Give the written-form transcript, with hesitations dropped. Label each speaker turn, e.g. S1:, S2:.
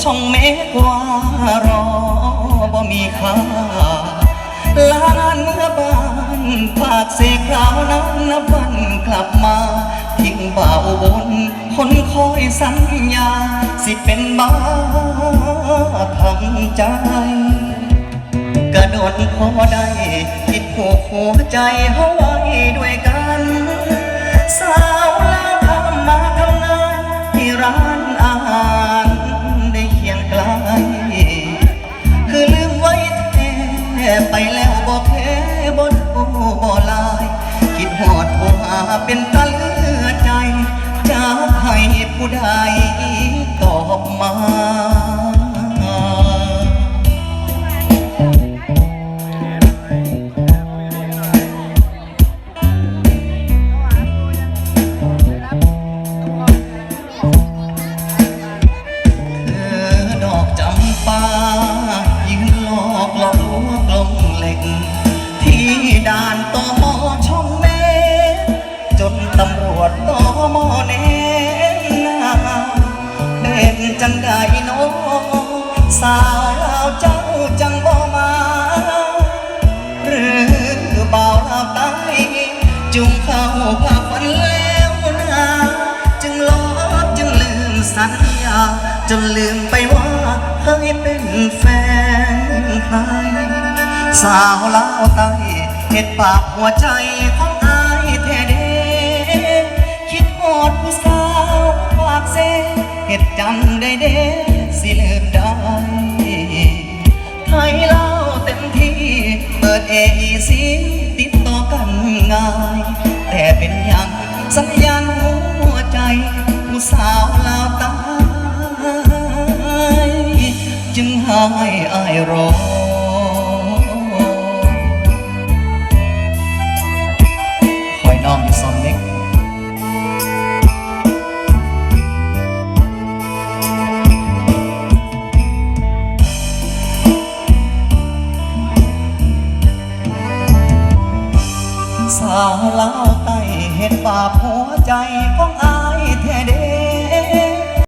S1: ช่องเมฆว่ารอบ่มีค่าลานเมื่อบ้านภาคเสกคราวนั้นนับวันกลับมาทิ้งบ่าวบนคนคอยสัญญาสิเป็นบ้าทำใจกระโดดพอได้คิดผูกหัวใจเฮาไว้ด้วยกันสาวลาวทำมาทำงานที่ร้านอาหารได้เคียงไกลคือลืมไว้แท้ไปแล้วบ่แพ้บ่โทรบ่ลายคิดหอดโทรหาเป็นตาเลือใจจะให้ผู้ใดตอบมาด่านตมช่องเมฆจนตำรวจตมเน้นเด่นจังได้น้องสาวลาวเจ้าจังบ่มาหรือบ่าวลาวใต้จุงเข้าภาพฝันแล้วนะจึงลบจึงลืมสัญญาจนลืมไปว่าเคยเป็นแฟนใครสาวลาวใต้เห็ดปากหัวใจของอายแท้เด้คิดหอดผู้สาวปากเซเห็ดจำได้เด้สิลืมได้ไทยเล่าเต็มที่เปิดAECติดต่อกันง่ายแต่เป็นอย่างสัญญาณหัวใจผู้สาวลาวใต้จึงให้อายรอน้องอยู่ซ้อมเล็กสาวลาวใต้เห็ดบาปหัวใจของอายแท้เด้